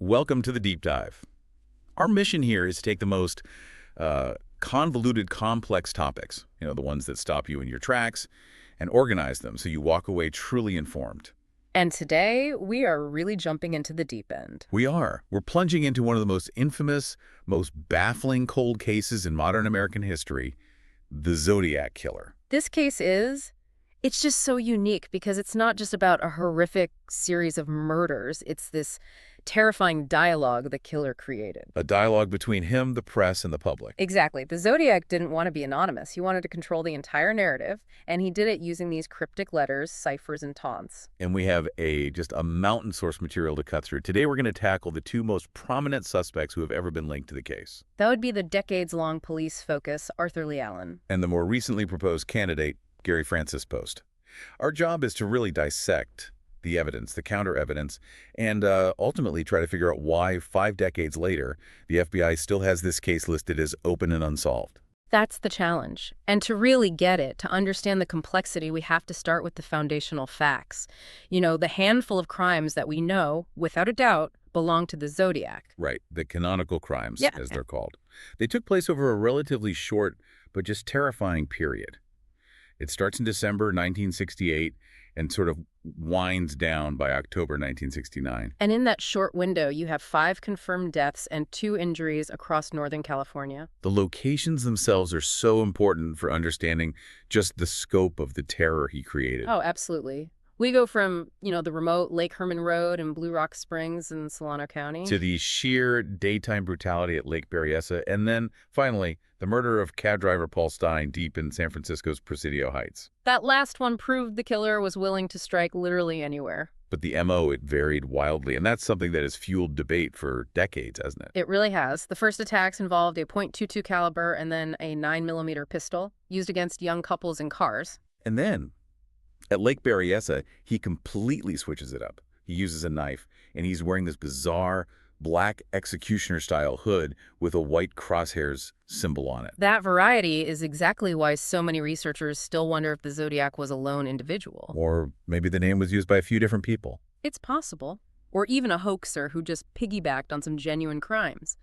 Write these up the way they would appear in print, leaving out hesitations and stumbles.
Welcome to the deep dive. Our mission here is to take the most convoluted, complex topics, the ones that stop you in your tracks, and organize them so you walk away truly informed. And today, we are really jumping into the deep end. We are. We're plunging into one of the most infamous, most baffling cold cases in modern American history, the Zodiac killer. This case it's just so unique because it's not just about a horrific series of murders. It's this terrifying dialogue the killer created. A dialogue between him, the press, and the public. Exactly. The Zodiac didn't want to be anonymous. He wanted to control the entire narrative, and he did it using these cryptic letters, ciphers, and taunts. And we have just a mountain source material to cut through. Today we're going to tackle the two most prominent suspects who have ever been linked to the case. That would be the decades-long police focus, Arthur Lee Allen. And the more recently proposed candidate, Gary Francis Post. Our job is to really dissect the evidence, the counter-evidence, and ultimately try to figure out why 5 decades later, the FBI still has this case listed as open and unsolved. That's the challenge. And to really get it, to understand the complexity, we have to start with the foundational facts. The handful of crimes that we know, without a doubt, belong to the Zodiac. Right, the canonical crimes, Yeah. as they're called. They took place over a relatively short but just terrifying period. It starts in December 1968 and sort of winds down by October 1969. And in that short window, you have 5 confirmed deaths and 2 injuries across Northern California. The locations themselves are so important for understanding just the scope of the terror he created. Oh, absolutely. We go from, the remote Lake Herman Road in Blue Rock Springs in Solano County to the sheer daytime brutality at Lake Berryessa, and then, finally, the murder of cab driver Paul Stein deep in San Francisco's Presidio Heights. That last one proved the killer was willing to strike literally anywhere. But the M.O., it varied wildly, and that's something that has fueled debate for decades, hasn't it? It really has. The first attacks involved a .22 caliber and then a 9mm pistol used against young couples in cars. And then, at Lake Berryessa, he completely switches it up. He uses a knife, and he's wearing this bizarre black executioner-style hood with a white crosshairs symbol on it. That variety is exactly why so many researchers still wonder if the Zodiac was a lone individual. Or maybe the name was used by a few different people. It's possible. Or even a hoaxer who just piggybacked on some genuine crimes.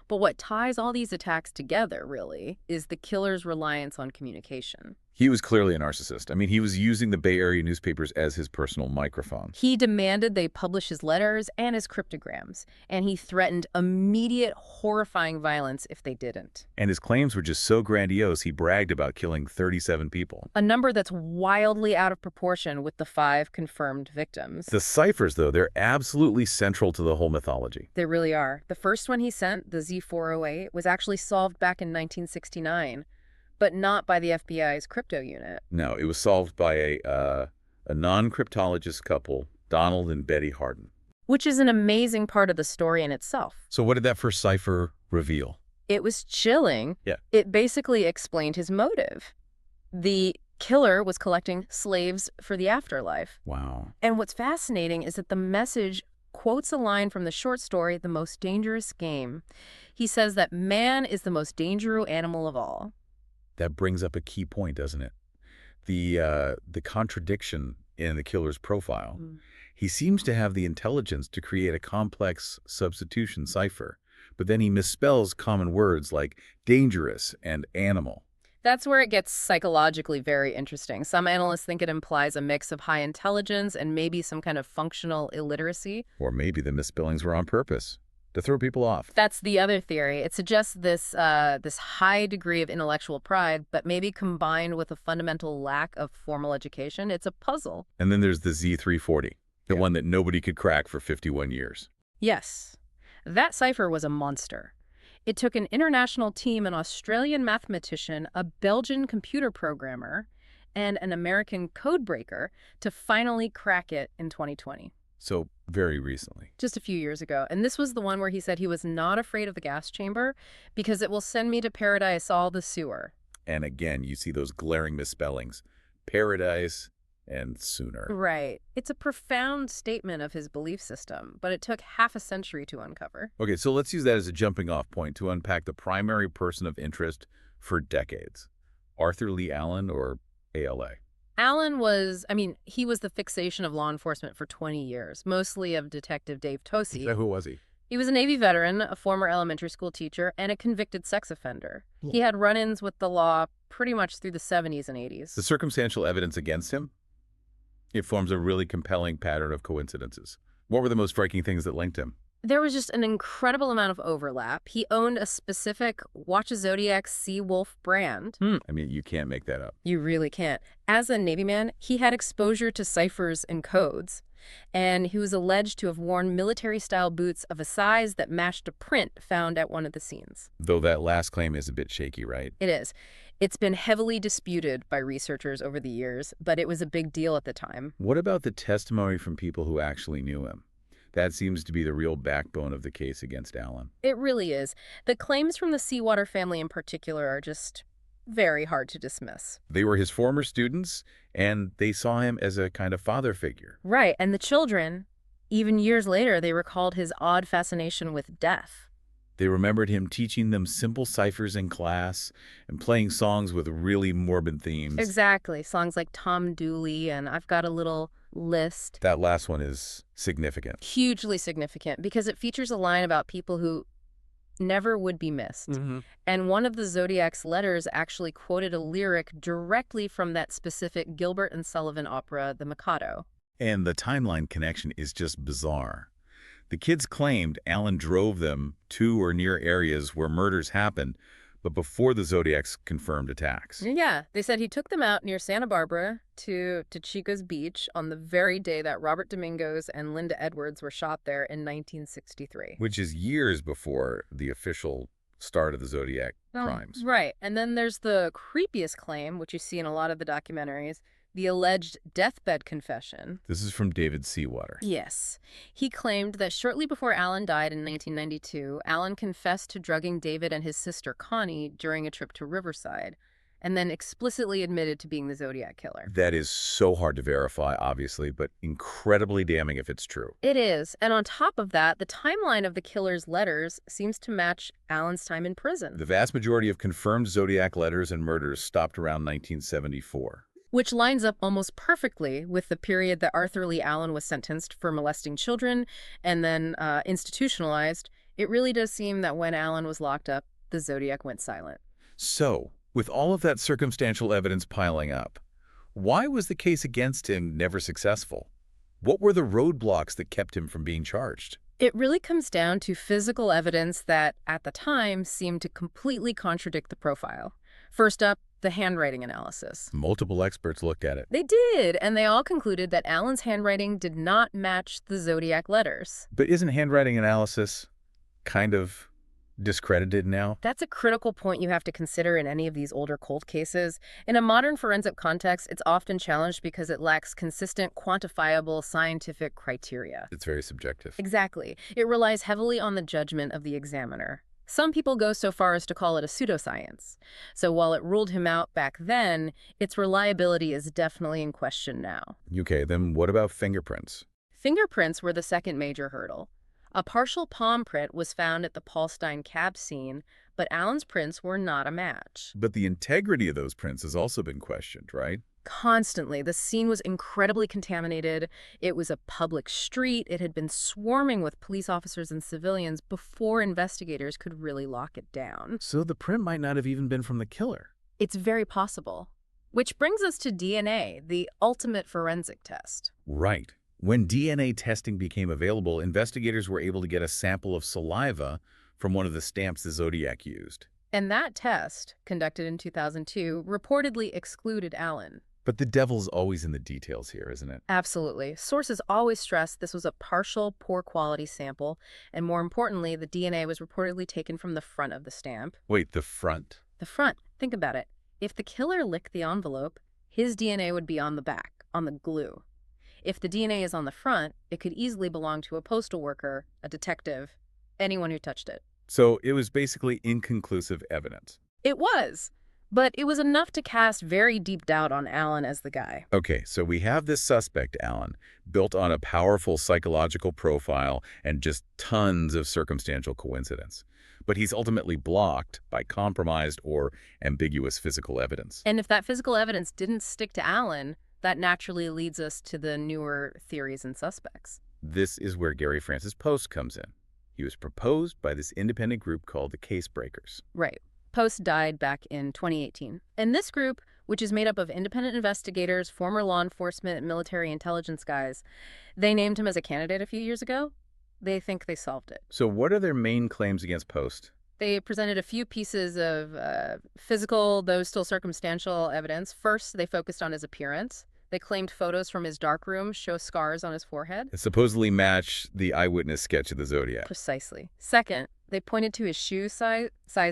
But what ties all these attacks together, really, is the killer's reliance on communication. He was clearly a narcissist. I mean, he was using the Bay Area newspapers as his personal microphone. He demanded they publish his letters and his cryptograms, and he threatened immediate, horrifying violence if they didn't. And his claims were just so grandiose, he bragged about killing 37 people. A number that's wildly out of proportion with the 5 confirmed victims. The ciphers, though, they're absolutely central to the whole mythology. They really are. The first one he sent, the Z408, was actually solved back in 1969. But not by the FBI's crypto unit. No, it was solved by a non-cryptologist couple, Donald and Betty Hardin. Which is an amazing part of the story in itself. So what did that first cipher reveal? It was chilling. Yeah. It basically explained his motive. The killer was collecting slaves for the afterlife. Wow. And what's fascinating is that the message quotes a line from the short story, The Most Dangerous Game. He says that man is the most dangerous animal of all. That brings up a key point, doesn't it? The contradiction in the killer's profile. He seems to have the intelligence to create a complex substitution cipher, but then he misspells common words like dangerous and animal. That's where it gets psychologically very interesting. Some analysts think it implies a mix of high intelligence and maybe some kind of functional illiteracy. Or maybe the misspellings were on purpose, to throw people off. That's the other theory. It suggests this high degree of intellectual pride, but maybe combined with a fundamental lack of formal education. It's a puzzle. And then there's the Z340, the one that nobody could crack for 51 years. Yes. That cipher was a monster. It took an international team, an Australian mathematician, a Belgian computer programmer, and an American codebreaker to finally crack it in 2020. So very recently. Just a few years ago. And this was the one where he said he was not afraid of the gas chamber because it will send me to paradise, all the sewer. And again, you see those glaring misspellings. Paradise and sooner. Right. It's a profound statement of his belief system, but it took half a century to uncover. Okay, so let's use that as a jumping off point to unpack the primary person of interest for decades. Arthur Lee Allen, or ALA. Allen was, he was the fixation of law enforcement for 20 years, mostly of Detective Dave Tosey. Who was he? He was a Navy veteran, a former elementary school teacher, and a convicted sex offender. Cool. He had run-ins with the law pretty much through the 70s and The 80s. circumstantial evidence against him, it forms a really compelling pattern of coincidences. What were the most striking things that linked him? There was just an incredible amount of overlap. He owned a specific Watch a Zodiac Sea Wolf brand. I mean, you can't make that up. You really can't. As a Navy man, he had exposure to ciphers and codes, and he was alleged to have worn military-style boots of a size that matched a print found at one of the scenes. Though that last claim is a bit shaky, right? It is. It's been heavily disputed by researchers over the years, but it was a big deal at the time. What about the testimony from people who actually knew him? That seems to be the real backbone of the case against Allen. It really is. The claims from the Seawater family in particular are just very hard to dismiss. They were his former students, and they saw him as a kind of father figure. Right, and the children, even years later, they recalled his odd fascination with death. They remembered him teaching them simple ciphers in class and playing songs with really morbid themes. Exactly. Songs like Tom Dooley and I've Got a Little List. That last one is significant. Hugely significant because it features a line about people who never would be missed. And one of the Zodiac's letters actually quoted a lyric directly from that specific Gilbert and Sullivan opera, The Mikado. And the timeline connection is just bizarre. The kids claimed Allen drove them to or near areas where murders happened, but before the Zodiac's confirmed attacks. Yeah, they said he took them out near Santa Barbara to Chico's Beach on the very day that Robert Domingos and Linda Edwards were shot there in 1963. Which is years before the official start of the Zodiac crimes. Right, and then there's the creepiest claim, which you see in a lot of the documentaries, the alleged deathbed confession. This is from David Seawater. Yes. He claimed that shortly before Allen died in 1992, Allen confessed to drugging David and his sister Connie during a trip to Riverside, and then explicitly admitted to being the Zodiac killer. That is so hard to verify, obviously, but incredibly damning if it's true. It is. And on top of that, the timeline of the killer's letters seems to match Allen's time in prison. The vast majority of confirmed Zodiac letters and murders stopped around 1974. Which lines up almost perfectly with the period that Arthur Lee Allen was sentenced for molesting children and then institutionalized. It really does seem that when Allen was locked up, the Zodiac went silent. So, with all of that circumstantial evidence piling up, why was the case against him never successful? What were the roadblocks that kept him from being charged? It really comes down to physical evidence that, at the time, seemed to completely contradict the profile. First up, the handwriting analysis. Multiple experts looked at it. They did, and they all concluded that Allen's handwriting did not match the Zodiac letters. But isn't handwriting analysis kind of discredited now? That's a critical point you have to consider in any of these older cold cases. In a modern forensic context, it's often challenged because it lacks consistent, quantifiable scientific criteria. It's very subjective. Exactly. It relies heavily on the judgment of the examiner. Some people go so far as to call it a pseudoscience. So while it ruled him out back then, its reliability is definitely in question now. Okay, then what about fingerprints? Fingerprints were the second major hurdle. A partial palm print was found at the Paul Stein cab scene, but Allen's prints were not a match. But the integrity of those prints has also been questioned, right? Constantly. The scene was incredibly contaminated. It was a public street. It had been swarming with police officers and civilians before investigators could really lock it down. So the print might not have even been from the killer. It's very possible. Which brings us to DNA, the ultimate forensic test. Right. When DNA testing became available, investigators were able to get a sample of saliva from one of the stamps the Zodiac used. And that test, conducted in 2002, reportedly excluded Allen. But the devil's always in the details here, isn't it? Absolutely. Sources always stress this was a partial, poor-quality sample, and more importantly, the DNA was reportedly taken from the front of the stamp. Wait, the front? The front. Think about it. If the killer licked the envelope, his DNA would be on the back, on the glue. If the DNA is on the front, it could easily belong to a postal worker, a detective, anyone who touched it. So it was basically inconclusive evidence. It was. But it was enough to cast very deep doubt on Allen as the guy. Okay, so we have this suspect, Allen, built on a powerful psychological profile and just tons of circumstantial coincidence. But he's ultimately blocked by compromised or ambiguous physical evidence. And if that physical evidence didn't stick to Allen, that naturally leads us to the newer theories and suspects. This is where Gary Francis Post comes in. He was proposed by this independent group called the Case Breakers. Right. Post died back in 2018. And this group, which is made up of independent investigators, former law enforcement, and military intelligence guys, they named him as a candidate a few years ago. They think they solved it. So what are their main claims against Post? They presented a few pieces of physical, though still circumstantial, evidence. First, they focused on his appearance. They claimed photos from his darkroom show scars on his forehead. It supposedly match the eyewitness sketch of the Zodiac. Precisely. Second, they pointed to his shoe size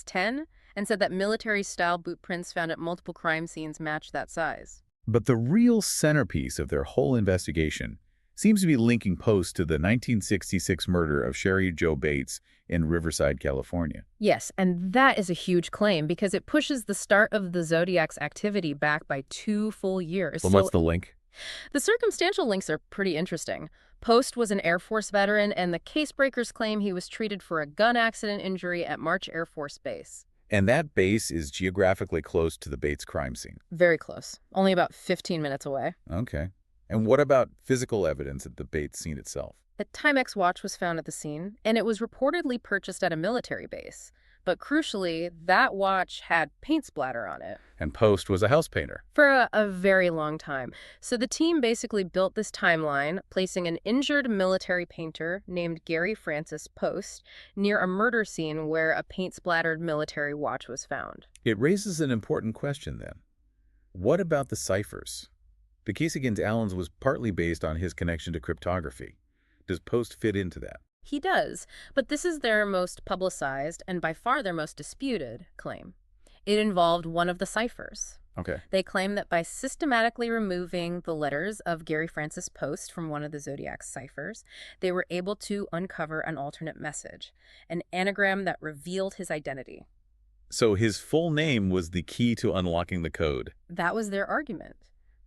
10, and said that military-style boot prints found at multiple crime scenes matched that size. But the real centerpiece of their whole investigation seems to be linking Post to the 1966 murder of Sherry Jo Bates in Riverside, California. Yes, and that is a huge claim because it pushes the start of the Zodiac's activity back by 2 full years. Well, what's the link? The circumstantial links are pretty interesting. Post was an Air Force veteran, and the Case Breakers claim he was treated for a gun accident injury at March Air Force Base. And that base is geographically close to the Bates crime scene. Very close. Only about 15 minutes away. Okay. And what about physical evidence at the Bates scene itself? A Timex watch was found at the scene, and it was reportedly purchased at a military base. But crucially, that watch had paint splatter on it. And Post was a house painter. For a very long time. So the team basically built this timeline, placing an injured military painter named Gary Francis Post near a murder scene where a paint-splattered military watch was found. It raises an important question then. What about the ciphers? The case against Allens was partly based on his connection to cryptography. Does Post fit into that? He does, but this is their most publicized and by far their most disputed claim. It involved one of the ciphers. Okay. They claim that by systematically removing the letters of Gary Francis Post from one of the Zodiac's ciphers, they were able to uncover an alternate message, an anagram that revealed his identity. So his full name was the key to unlocking the code. That was their argument.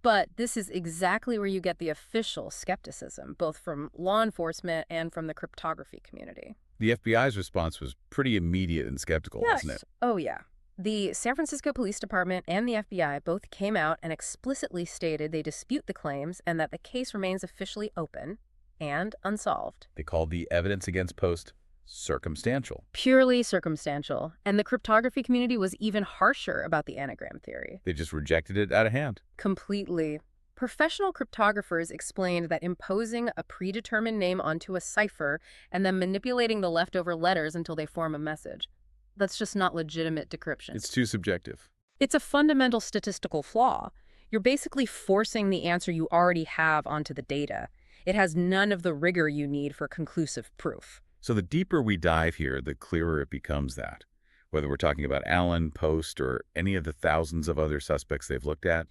But this is exactly where you get the official skepticism, both from law enforcement and from the cryptography community. The FBI's response was pretty immediate and skeptical, wasn't it? Oh, yeah. The San Francisco Police Department and the FBI both came out and explicitly stated they dispute the claims and that the case remains officially open and unsolved. They called the evidence against Post circumstantial. Purely circumstantial. And the cryptography community was even harsher about the anagram theory. They just rejected it out of hand. Completely. Professional cryptographers explained that imposing a predetermined name onto a cipher and then manipulating the leftover letters until they form a message, that's just not legitimate decryption. It's too subjective. It's a fundamental statistical flaw. You're basically forcing the answer you already have onto the data. It has none of the rigor you need for conclusive proof. So the deeper we dive here, the clearer it becomes that. Whether we're talking about Allen, Post, or any of the thousands of other suspects they've looked at,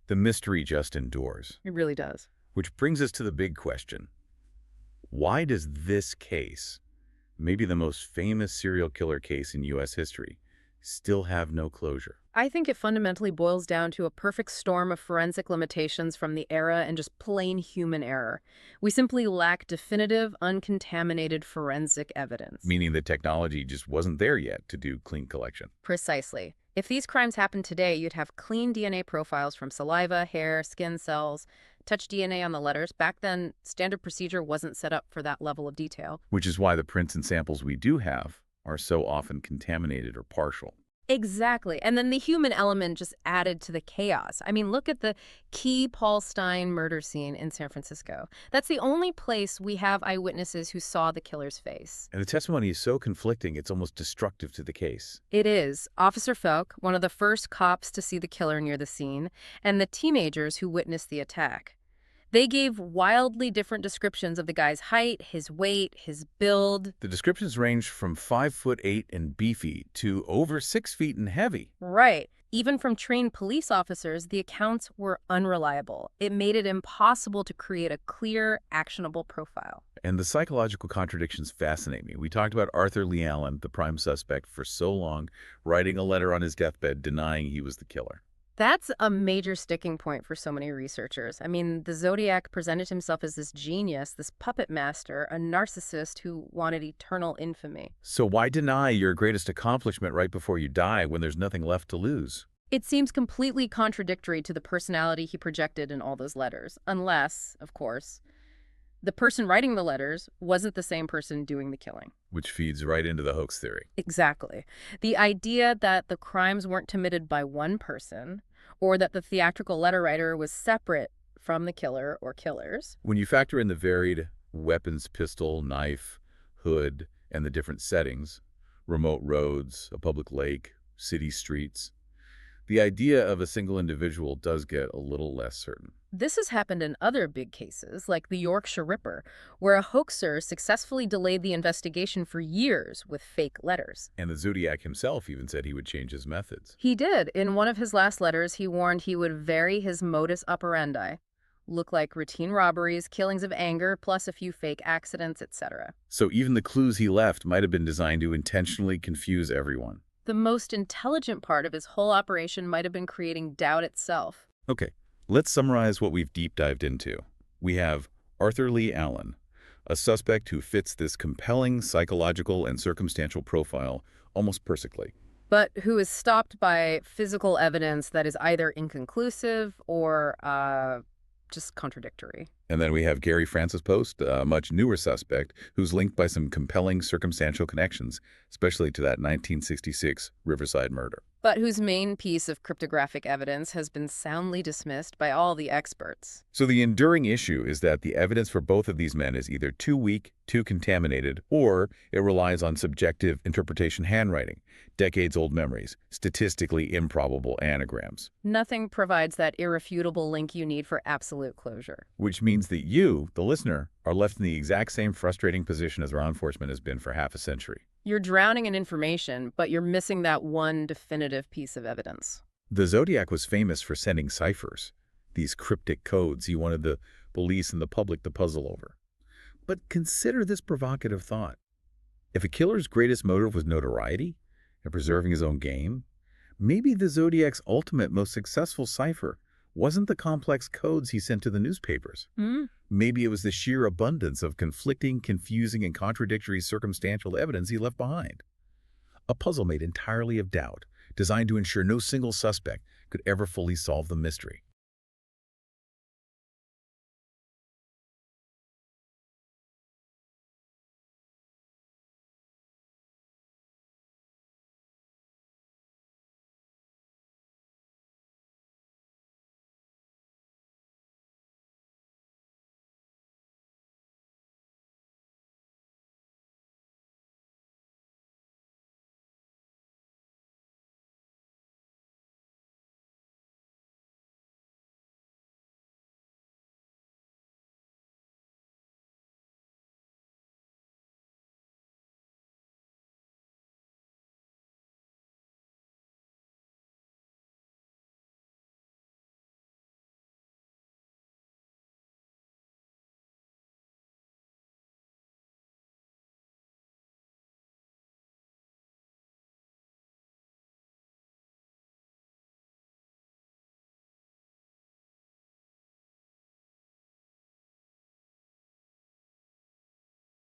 the mystery just endures. It really does. Which brings us to the big question. Why does this case, maybe the most famous serial killer case in U.S. history, still have no closure? I think it fundamentally boils down to a perfect storm of forensic limitations from the era and just plain human error. We simply lack definitive, uncontaminated forensic evidence. Meaning the technology just wasn't there yet to do clean collection. Precisely. If these crimes happened today, you'd have clean DNA profiles from saliva, hair, skin cells, touch DNA on the letters. Back then, standard procedure wasn't set up for that level of detail. Which is why the prints and samples we do have are so often contaminated or partial. Exactly. And then the human element just added to the chaos. I mean, look at the key Paul Stine murder scene in San Francisco. That's the only place we have eyewitnesses who saw the killer's face. And the testimony is so conflicting, it's almost destructive to the case. It is. Officer Felk, one of the first cops to see the killer near the scene, and the teenagers who witnessed the attack. They gave wildly different descriptions of the guy's height, his weight, his build. The descriptions ranged from 5'8" and beefy to over 6 feet and heavy. Right. Even from trained police officers, the accounts were unreliable. It made it impossible to create a clear, actionable profile. And the psychological contradictions fascinate me. We talked about Arthur Lee Allen, the prime suspect, for so long, writing a letter on his deathbed denying he was the killer. That's a major sticking point for so many researchers. I mean, the Zodiac presented himself as this genius, this puppet master, a narcissist who wanted eternal infamy. So why deny your greatest accomplishment right before you die when there's nothing left to lose? It seems completely contradictory to the personality he projected in all those letters, unless, of course, The person writing the letters wasn't the same person doing the killing. Which feeds right into the hoax theory. Exactly. The idea that the crimes weren't committed by one person, or that the theatrical letter writer was separate from the killer or killers. When you factor in the varied weapons, pistol, knife, hood, and the different settings, remote roads, a public lake, city streets, the idea of a single individual does get a little less certain. This has happened in other big cases, like the Yorkshire Ripper, where a hoaxer successfully delayed the investigation for years with fake letters. And the Zodiac himself even said he would change his methods. He did. In one of his last letters, he warned he would vary his modus operandi. Look like routine robberies, killings of anger, plus a few fake accidents, etc. So even the clues he left might have been designed to intentionally confuse everyone. The most intelligent part of his whole operation might have been creating doubt itself. Okay, let's summarize what we've deep dived into. We have Arthur Lee Allen, a suspect who fits this compelling psychological and circumstantial profile almost perfectly. But who is stopped by physical evidence that is either inconclusive or just contradictory. And then we have Gary Francis Post, a much newer suspect who's linked by some compelling circumstantial connections, especially to that 1966 Riverside murder. But whose main piece of cryptographic evidence has been soundly dismissed by all the experts. So the enduring issue is that the evidence for both of these men is either too weak, too contaminated, or it relies on subjective interpretation handwriting, decades-old memories, statistically improbable anagrams. Nothing provides that irrefutable link you need for absolute closure. Which means that you, the listener, are left in the exact same frustrating position as law enforcement has been for half a century. You're drowning in information, but you're missing that one definitive piece of evidence. The Zodiac was famous for sending ciphers, these cryptic codes he wanted the police and the public to puzzle over. But consider this provocative thought. If a killer's greatest motive was notoriety and preserving his own game, maybe the Zodiac's ultimate, most successful cipher wasn't the complex codes he sent to the newspapers. Maybe it was the sheer abundance of conflicting, confusing, and contradictory circumstantial evidence he left behind. A puzzle made entirely of doubt, designed to ensure no single suspect could ever fully solve the mystery.